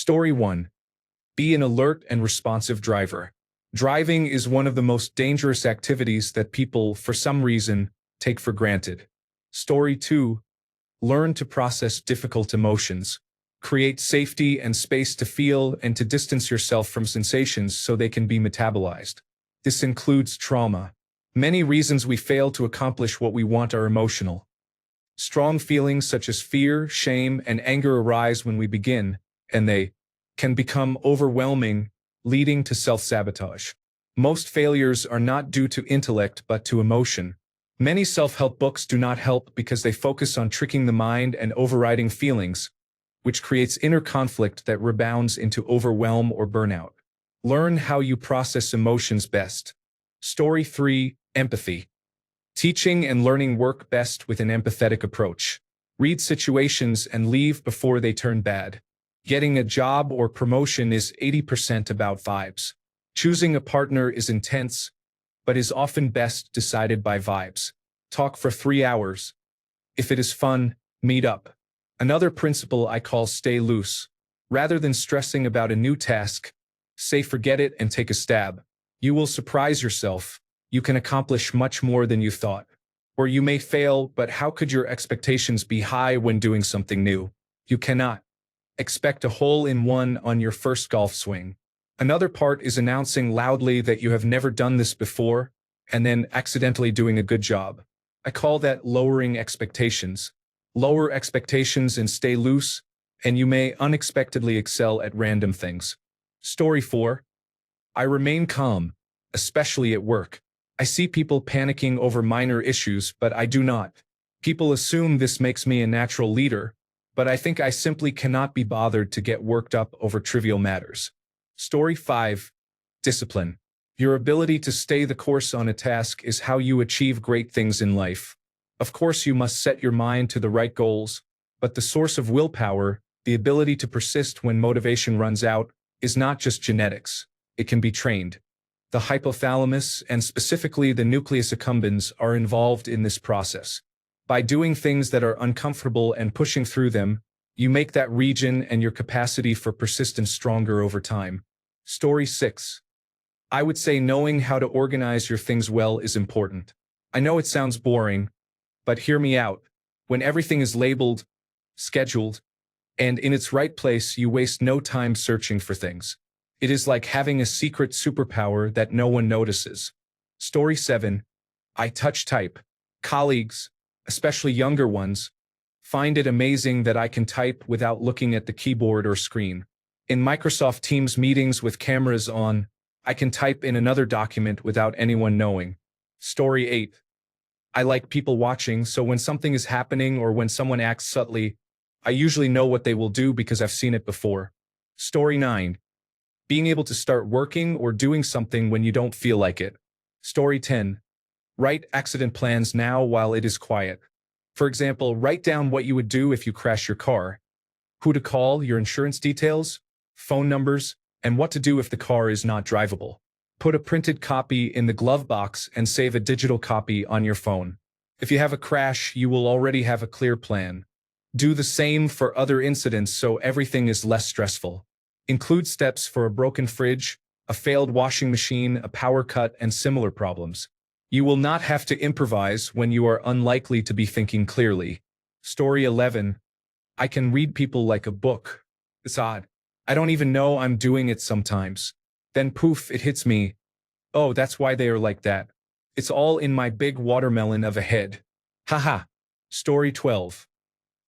Story 1. Be an alert and responsive driver. Driving is one of the most dangerous activities that people, for some reason, take for granted. Story 2. Learn to process difficult emotions. Create safety and space to feel and to distance yourself from sensations so they can be metabolized. This includes trauma. Many reasons we fail to accomplish what we want are emotional. Strong feelings such as fear, shame, and anger arise when we begin, and they can become overwhelming, leading to self-sabotage. Most failures are not due to intellect but to emotion. Many self-help books do not help because they focus on tricking the mind and overriding feelings, which creates inner conflict that rebounds into overwhelm or burnout. Learn how you process emotions best. Story 3. Empathy. Teaching and learning work best with an empathetic approach. Read situations and leave before they turn bad. Getting a job or promotion is 80% about vibes. Choosing a partner is intense, but is often best decided by vibes. Talk for 3 hours. If it is fun, meet up. Another principle I call stay loose. Rather than stressing about a new task, say forget it and take a stab. You will surprise yourself. You can accomplish much more than you thought. Or you may fail, but how could your expectations be high when doing something new? You cannot. Expect a hole-in-one on your first golf swing. Another part is announcing loudly that you have never done this before, and then accidentally doing a good job. I call that lowering expectations. Lower expectations and stay loose, and you may unexpectedly excel at random things. Story 4. I remain calm, especially at work. I see people panicking over minor issues, but I do not. People assume this makes me a natural leader, but I think I simply cannot be bothered to get worked up over trivial matters. Story 5. Discipline. Your ability to stay the course on a task is how you achieve great things in life. Of course, you must set your mind to the right goals, but the source of willpower, the ability to persist when motivation runs out, is not just genetics. It can be trained. The hypothalamus, and specifically the nucleus accumbens, are involved in this process. By doing things that are uncomfortable and pushing through them, you make that region and your capacity for persistence stronger over time. Story 6. I would say knowing how to organize your things well is important. I know it sounds boring, but hear me out. When everything is labeled, scheduled, and in its right place, you waste no time searching for things. It is like having a secret superpower that no one notices. Story 7. I touch type. Colleagues, especially younger ones, find it amazing that I can type without looking at the keyboard or screen. In Microsoft Teams meetings with cameras on, I can type in another document without anyone knowing. Story 8. I like people watching, so when something is happening or when someone acts subtly, I usually know what they will do because I've seen it before. Story 9. Being able to start working or doing something when you don't feel like it. Story 10. Write accident plans now while it is quiet. For example, write down what you would do if you crash your car, who to call, your insurance details, phone numbers, and what to do if the car is not drivable. Put a printed copy in the glove box and save a digital copy on your phone. If you have a crash, you will already have a clear plan. Do the same for other incidents so everything is less stressful. Include steps for a broken fridge, a failed washing machine, a power cut, and similar problems. You will not have to improvise when you are unlikely to be thinking clearly. Story 11. I can read people like a book. It's odd. I don't even know I'm doing it sometimes. Then poof, it hits me. Oh, that's why they are like that. It's all in my big watermelon of a head. Haha. Story 12.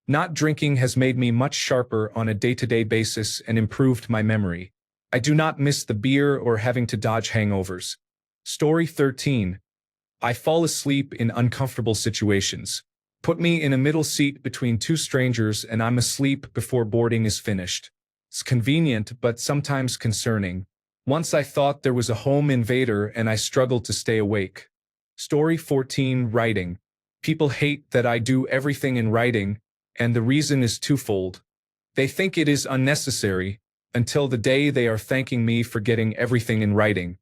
Not drinking has made me much sharper on a day-to-day basis and improved my memory. I do not miss the beer or having to dodge hangovers. Story 13. I fall asleep in uncomfortable situations. Put me in a middle seat between two strangers and I'm asleep before boarding is finished. It's convenient, but sometimes concerning. Once I thought there was a home invader and I struggled to stay awake. Story 14. Writing. People hate that I do everything in writing, and the reason is twofold. They think it is unnecessary, until the day they are thanking me for getting everything in writing.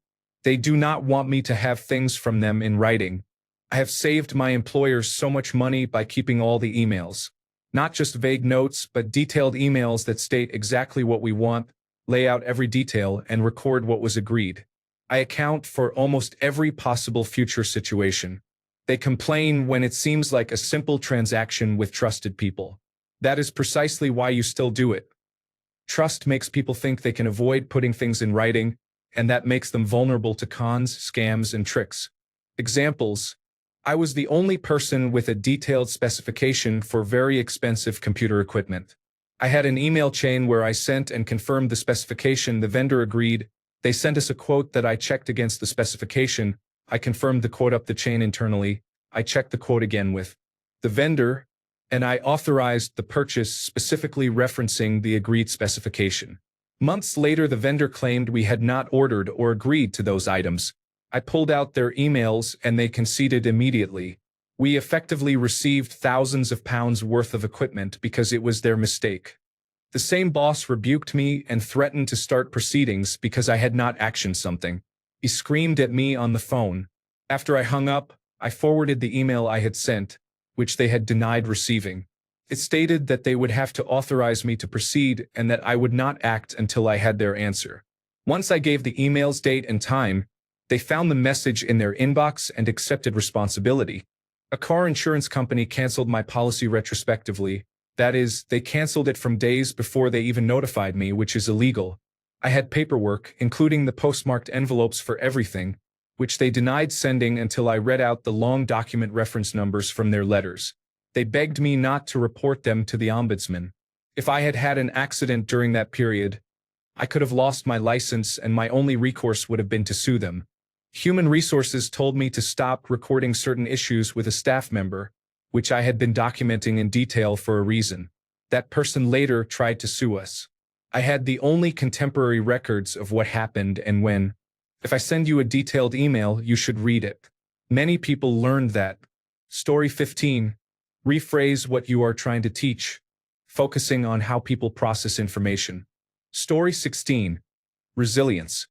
They do not want me to have things from them in writing. I have saved my employers so much money by keeping all the emails. Not just vague notes, but detailed emails that state exactly what we want, lay out every detail, and record what was agreed. I account for almost every possible future situation. They complain when it seems like a simple transaction with trusted people. That is precisely why you still do it. Trust makes people think they can avoid putting things in writing, and that makes them vulnerable to cons, scams, and tricks. Examples: I was the only person with a detailed specification for very expensive computer equipment. I had an email chain where I sent and confirmed the specification, the vendor agreed, they sent us a quote that I checked against the specification, I confirmed the quote up the chain internally, I checked the quote again with the vendor, and I authorized the purchase specifically referencing the agreed specification. Months later, the vendor claimed we had not ordered or agreed to those items. I pulled out their emails and they conceded immediately. We effectively received thousands of pounds worth of equipment because it was their mistake. The same boss rebuked me and threatened to start proceedings because I had not actioned something. He screamed at me on the phone. After I hung up, I forwarded the email I had sent, which they had denied receiving. It stated that they would have to authorize me to proceed and that I would not act until I had their answer. Once I gave the email's date and time, they found the message in their inbox and accepted responsibility. A car insurance company canceled my policy retrospectively. That is, they canceled it from days before they even notified me, which is illegal. I had paperwork, including the postmarked envelopes for everything, which they denied sending until I read out the long document reference numbers from their letters. They begged me not to report them to the ombudsman. If I had had an accident during that period, I could have lost my license and my only recourse would have been to sue them. Human Resources told me to stop recording certain issues with a staff member, which I had been documenting in detail for a reason. That person later tried to sue us. I had the only contemporary records of what happened and when. If I send you a detailed email, you should read it. Many people learned that. Story 15. Rephrase what you are trying to teach, focusing on how people process information. Story 16. Resilience.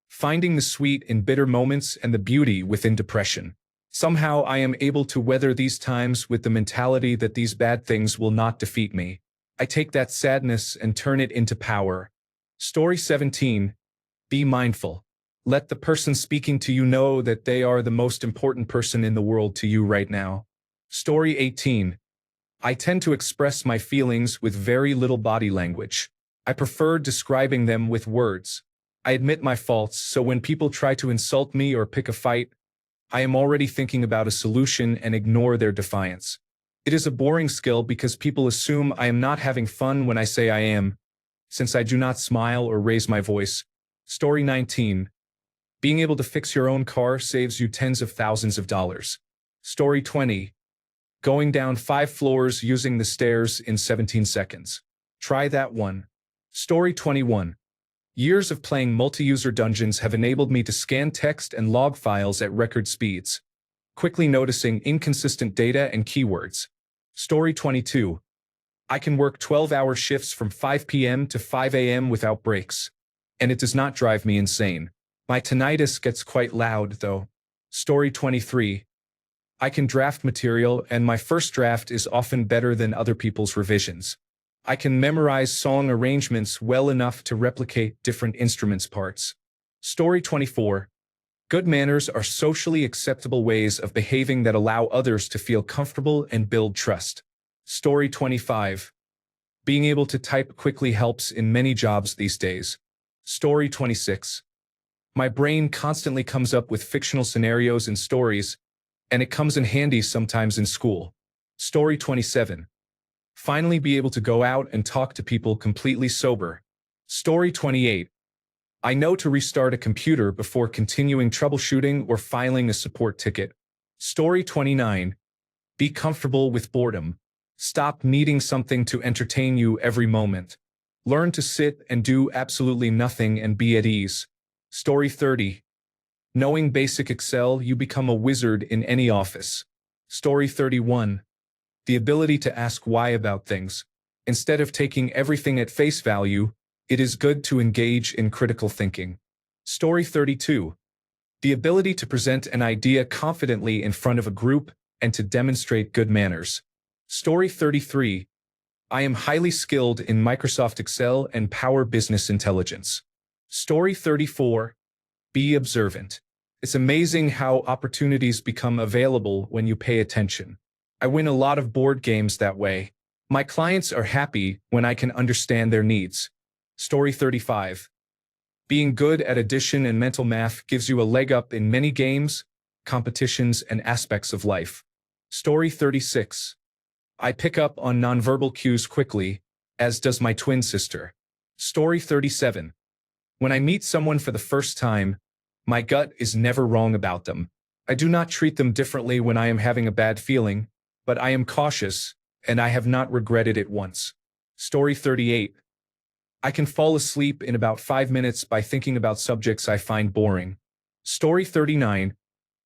Finding the sweet in bitter moments and the beauty within depression. Somehow I am able to weather these times with the mentality that these bad things will not defeat me. I take that sadness and turn it into power. Story 17. Be mindful. Let the person speaking to you know that they are the most important person in the world to you right now. Story 18. I tend to express my feelings with very little body language. I prefer describing them with words. I admit my faults, so when people try to insult me or pick a fight, I am already thinking about a solution and ignore their defiance. It is a boring skill because people assume I am not having fun when I say I am, since I do not smile or raise my voice. Story 19. Being able to fix your own car saves you tens of thousands of dollars. Story 20. Going down 5 floors using the stairs in 17 seconds. Try that one. Story 21. Years of playing multi-user dungeons have enabled me to scan text and log files at record speeds, quickly noticing inconsistent data and keywords. Story 22. I can work 12-hour shifts from 5 p.m. to 5 a.m. without breaks, and it does not drive me insane. My tinnitus gets quite loud, though. Story 23. I can draft material, and my first draft is often better than other people's revisions. I can memorize song arrangements well enough to replicate different instruments' parts. Story 24. Good manners are socially acceptable ways of behaving that allow others to feel comfortable and build trust. Story 25. Being able to type quickly helps in many jobs these days. Story 26. My brain constantly comes up with fictional scenarios and stories, and it comes in handy sometimes in school. Story 27. Finally be able to go out and talk to people completely sober. Story 28. I know to restart a computer before continuing troubleshooting or filing a support ticket. Story 29. Be comfortable with boredom. Stop needing something to entertain you every moment. Learn to sit and do absolutely nothing and be at ease. Story 30. Knowing basic Excel, you become a wizard in any office. Story 31. The ability to ask why about things. Instead of taking everything at face value, it is good to engage in critical thinking. Story 32. The ability to present an idea confidently in front of a group and to demonstrate good manners. Story 33. I am highly skilled in Microsoft Excel and Power Business Intelligence. Story 34. Be observant. It's amazing how opportunities become available when you pay attention. I win a lot of board games that way. My clients are happy when I can understand their needs. Story 35. Being good at addition and mental math gives you a leg up in many games, competitions, and aspects of life. Story 36. I pick up on nonverbal cues quickly, as does my twin sister. Story 37. When I meet someone for the first time, my gut is never wrong about them. I do not treat them differently when I am having a bad feeling, but I am cautious, and I have not regretted it once. Story 38. I can fall asleep in about 5 minutes by thinking about subjects I find boring. Story 39.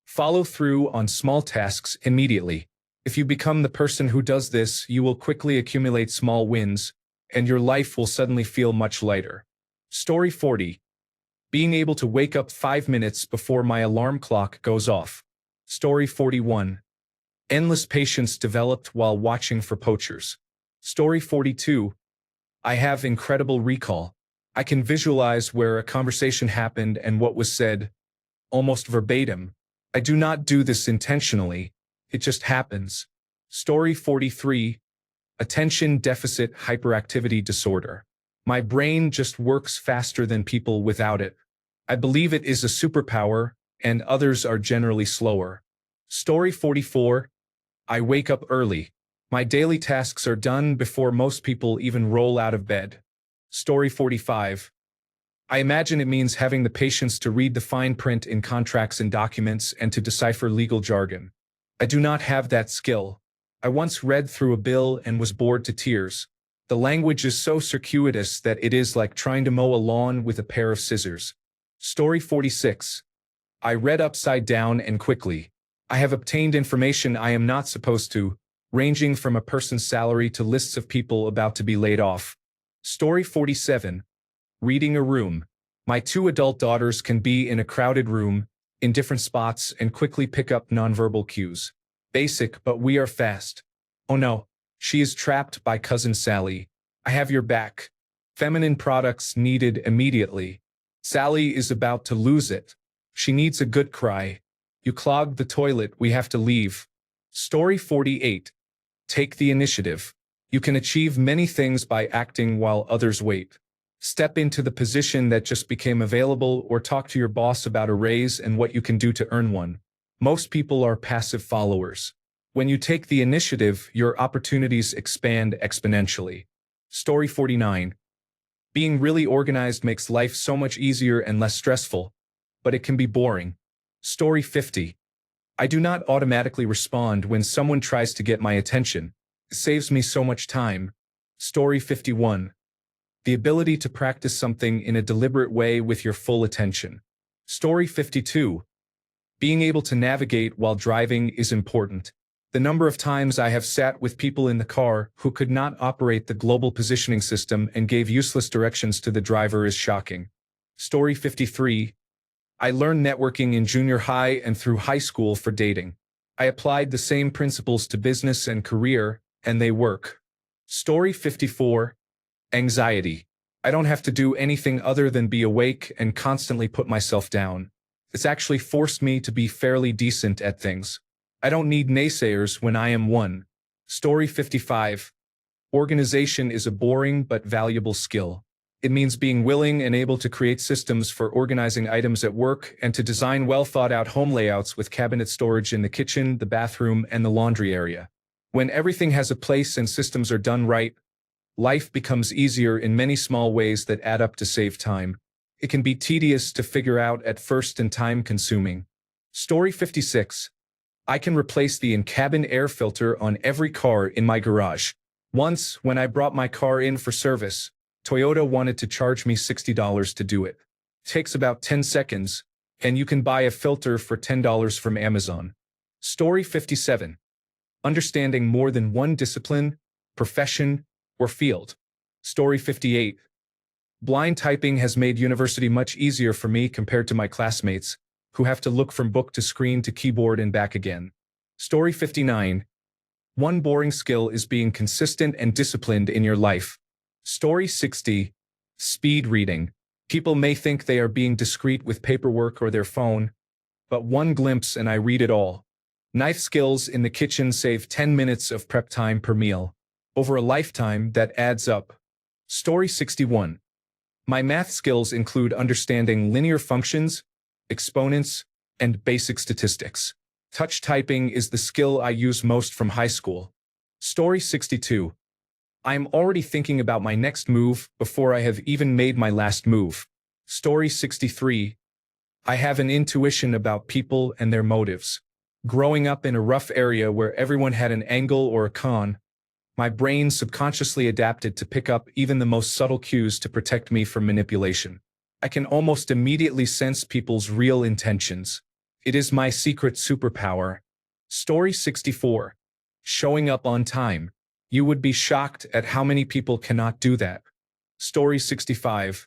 Follow through on small tasks immediately. If you become the person who does this, you will quickly accumulate small wins, and your life will suddenly feel much lighter. Story 40. Being able to wake up 5 minutes before my alarm clock goes off. Story 41. Endless patience developed while watching for poachers. Story 42. I have incredible recall. I can visualize where a conversation happened and what was said, almost verbatim. I do not do this intentionally. It just happens. Story 43. Attention deficit hyperactivity disorder. My brain just works faster than people without it. I believe it is a superpower, and others are generally slower. Story 44. I wake up early. My daily tasks are done before most people even roll out of bed. Story 45. I imagine it means having the patience to read the fine print in contracts and documents and to decipher legal jargon. I do not have that skill. I once read through a bill and was bored to tears. The language is so circuitous that it is like trying to mow a lawn with a pair of scissors. Story 46. I read upside down and quickly. I have obtained information I am not supposed to, ranging from a person's salary to lists of people about to be laid off. Story 47. Reading a room. My 2 adult daughters can be in a crowded room, in different spots, and quickly pick up nonverbal cues. Basic, but we are fast. Oh no, she is trapped by cousin Sally. I have your back. Feminine products needed immediately. Sally is about to lose it. She needs a good cry. You clogged the toilet, we have to leave. Story 48. Take the initiative. You can achieve many things by acting while others wait. Step into the position that just became available or talk to your boss about a raise and what you can do to earn one. Most people are passive followers. When you take the initiative, your opportunities expand exponentially. Story 49. Being really organized makes life so much easier and less stressful, but it can be boring. Story 50. I do not automatically respond when someone tries to get my attention. It saves me so much time. Story 51. The ability to practice something in a deliberate way with your full attention. Story 52. Being able to navigate while driving is important. The number of times I have sat with people in the car who could not operate the global positioning system and gave useless directions to the driver is shocking. Story 53. I learned networking in junior high and through high school for dating. I applied the same principles to business and career, and they work. Story 54. Anxiety. I don't have to do anything other than be awake and constantly put myself down. It's actually forced me to be fairly decent at things. I don't need naysayers when I am one. Story 55. Organization is a boring but valuable skill. It means being willing and able to create systems for organizing items at work and to design well-thought-out home layouts with cabinet storage in the kitchen, the bathroom, and the laundry area. When everything has a place and systems are done right, life becomes easier in many small ways that add up to save time. It can be tedious to figure out at first and time-consuming. Story 56. I can replace the in-cabin air filter on every car in my garage. Once, when I brought my car in for service, Toyota wanted to charge me $60 to do it. It takes about 10 seconds, and you can buy a filter for $10 from Amazon. Story 57. Understanding more than one discipline, profession, or field. Story 58. Blind typing has made university much easier for me compared to my classmates, who have to look from book to screen to keyboard and back again. Story 59. One boring skill is being consistent and disciplined in your life. Story 60. Speed reading. People may think they are being discreet with paperwork or their phone, but one glimpse and I read it all. Knife skills in the kitchen save 10 minutes of prep time per meal. Over a lifetime, that adds up. Story 61. My math skills include understanding linear functions, exponents, and basic statistics. Touch typing is the skill I use most from high school. Story 62. I am already thinking about my next move before I have even made my last move. Story 63. I have an intuition about people and their motives. Growing up in a rough area where everyone had an angle or a con, my brain subconsciously adapted to pick up even the most subtle cues to protect me from manipulation. I can almost immediately sense people's real intentions. It is my secret superpower. Story 64. Showing up on time. You would be shocked at how many people cannot do that. Story 65.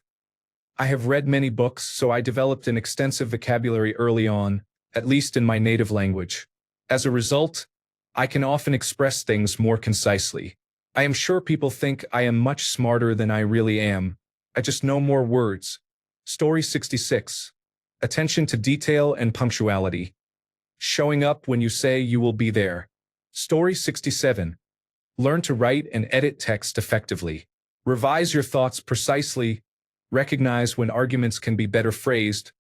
I have read many books, so I developed an extensive vocabulary early on, at least in my native language. As a result, I can often express things more concisely. I am sure people think I am much smarter than I really am. I just know more words. Story 66. Attention to detail and punctuality. Showing up when you say you will be there. Story 67. Learn to write and edit text effectively. Revise your thoughts precisely. Recognize when arguments can be better phrased.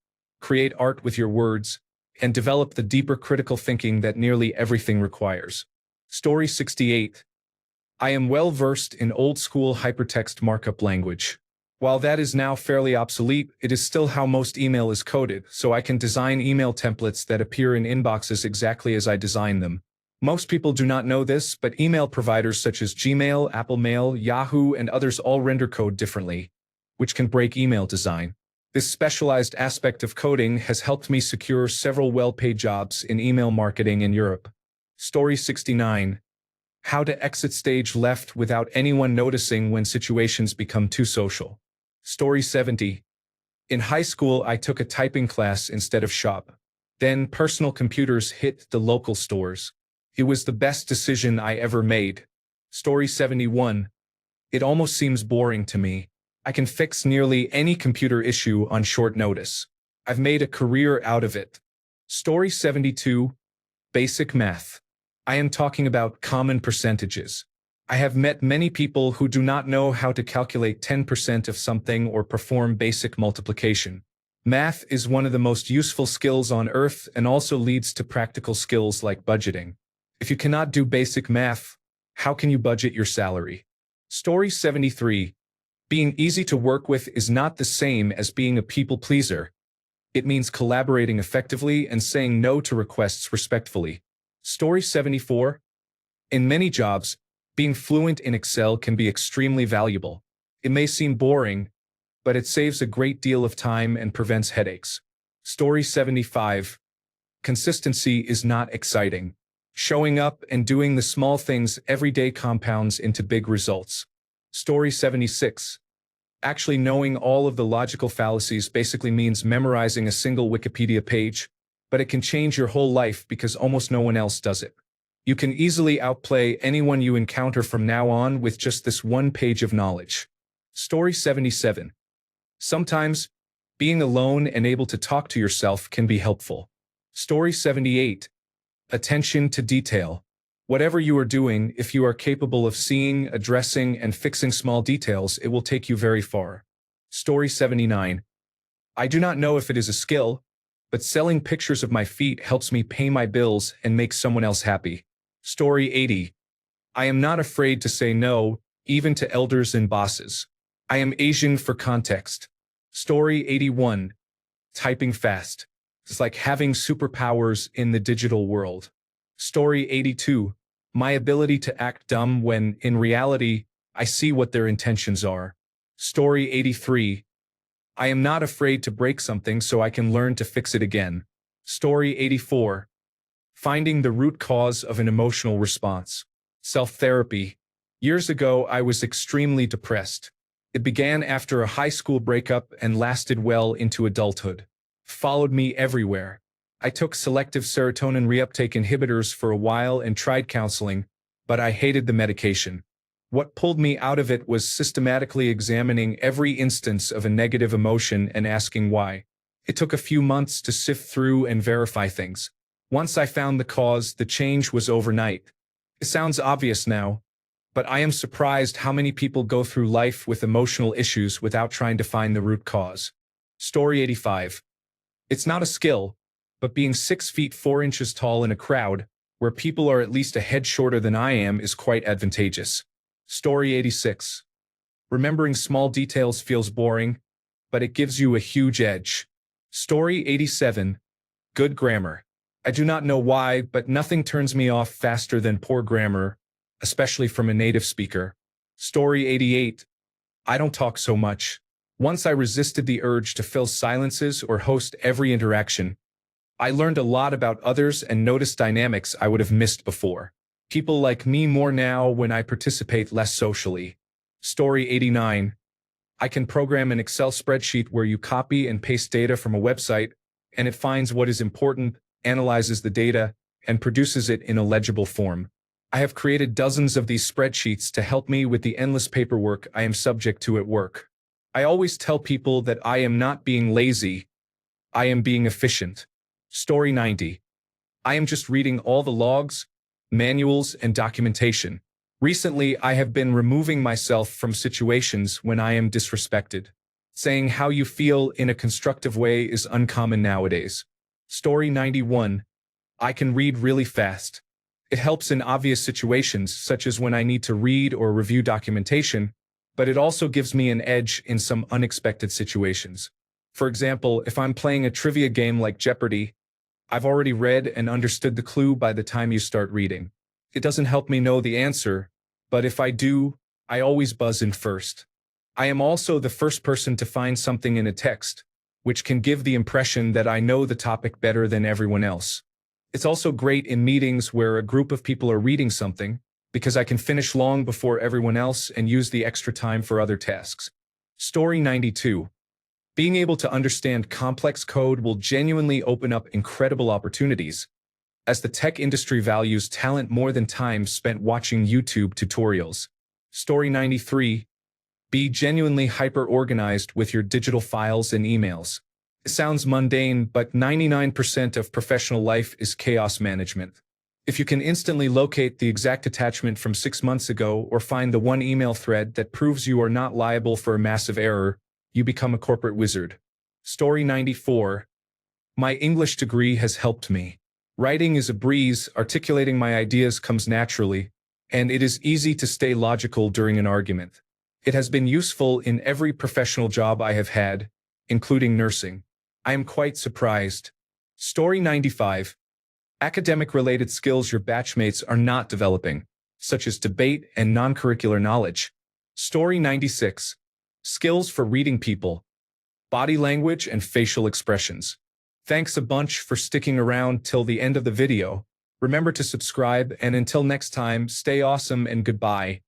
Create art with your words. And develop the deeper critical thinking that nearly everything requires. Story 68. I am well versed in old-school hypertext markup language. While that is now fairly obsolete, it is still how most email is coded, so I can design email templates that appear in inboxes exactly as I design them. Most people do not know this, but email providers such as Gmail, Apple Mail, Yahoo, and others all render code differently, which can break email design. This specialized aspect of coding has helped me secure several well-paid jobs in email marketing in Europe. Story 69. How to exit stage left without anyone noticing when situations become too social. Story 70. In high school, I took a typing class instead of shop. Then personal computers hit the local stores. It was the best decision I ever made. Story 71. It almost seems boring to me. I can fix nearly any computer issue on short notice. I've made a career out of it. Story 72. Basic math. I am talking about common percentages. I have met many people who do not know how to calculate 10% of something or perform basic multiplication. Math is one of the most useful skills on earth and also leads to practical skills like budgeting. If you cannot do basic math, how can you budget your salary? Story 73. Being easy to work with is not the same as being a people pleaser. It means collaborating effectively and saying no to requests respectfully. Story 74. In many jobs, being fluent in Excel can be extremely valuable. It may seem boring, but it saves a great deal of time and prevents headaches. Story 75. Consistency is not exciting. Showing up and doing the small things every day compounds into big results. Story 76. Actually knowing all of the logical fallacies basically means memorizing a single Wikipedia page, but it can change your whole life because almost no one else does it. You can easily outplay anyone you encounter from now on with just this one page of knowledge. Story 77. Sometimes, being alone and able to talk to yourself can be helpful. Story 78. Attention to detail. Whatever you are doing, if you are capable of seeing, addressing, and fixing small details, it will take you very far. Story 79. I do not know if it is a skill, but selling pictures of my feet helps me pay my bills and make someone else happy. Story 80. I am not afraid to say no, even to elders and bosses. I am Asian for context. Story 81. Typing fast. It's like having superpowers in the digital world. Story 82. My ability to act dumb when, in reality, I see what their intentions are. Story 83. I am not afraid to break something so I can learn to fix it again. Story 84. Finding the root cause of an emotional response. Self-therapy. Years ago, I was extremely depressed. It began after a high school breakup and lasted well into adulthood. Followed me everywhere. I took selective serotonin reuptake inhibitors for a while and tried counseling, but I hated the medication. What pulled me out of it was systematically examining every instance of a negative emotion and asking why. It took a few months to sift through and verify things. Once I found the cause, the change was overnight. It sounds obvious now, but I am surprised how many people go through life with emotional issues without trying to find the root cause. Story 85. It's not a skill, but being 6 feet 4 inches tall in a crowd, where people are at least a head shorter than I am, is quite advantageous. Story 86. Remembering small details feels boring, but it gives you a huge edge. Story 87. Good grammar. I do not know why, but nothing turns me off faster than poor grammar, especially from a native speaker. Story 88. I don't talk so much. Once I resisted the urge to fill silences or host every interaction. I learned a lot about others and noticed dynamics I would have missed before. People like me more now when I participate less socially. Story 89. I can program an Excel spreadsheet where you copy and paste data from a website, and it finds what is important, analyzes the data, and produces it in a legible form. I have created dozens of these spreadsheets to help me with the endless paperwork I am subject to at work. I always tell people that I am not being lazy, I am being efficient. Story 90. I am just reading all the logs, manuals, and documentation. Recently, I have been removing myself from situations when I am disrespected. Saying how you feel in a constructive way is uncommon nowadays. Story 91. I can read really fast. It helps in obvious situations, such as when I need to read or review documentation, but it also gives me an edge in some unexpected situations. For example, if I'm playing a trivia game like Jeopardy, I've already read and understood the clue by the time you start reading. It doesn't help me know the answer, but if I do, I always buzz in first. I am also the first person to find something in a text, which can give the impression that I know the topic better than everyone else. It's also great in meetings where a group of people are reading something, because I can finish long before everyone else and use the extra time for other tasks. Story 92. Being able to understand complex code will genuinely open up incredible opportunities, as the tech industry values talent more than time spent watching YouTube tutorials. Story 93. Be genuinely hyper-organized with your digital files and emails. It sounds mundane, but 99% of professional life is chaos management. If you can instantly locate the exact attachment from 6 months ago or find the one email thread that proves you are not liable for a massive error, you become a corporate wizard. Story 94. My English degree has helped me. Writing is a breeze, articulating my ideas comes naturally, and it is easy to stay logical during an argument. It has been useful in every professional job I have had, including nursing. I am quite surprised. Story 95. Academic-related skills your batchmates are not developing, such as debate and non-curricular knowledge. Story 96. Skills for reading people, body language, and facial expressions. Thanks a bunch for sticking around till the end of the video. Remember to subscribe, and until next time, stay awesome and goodbye.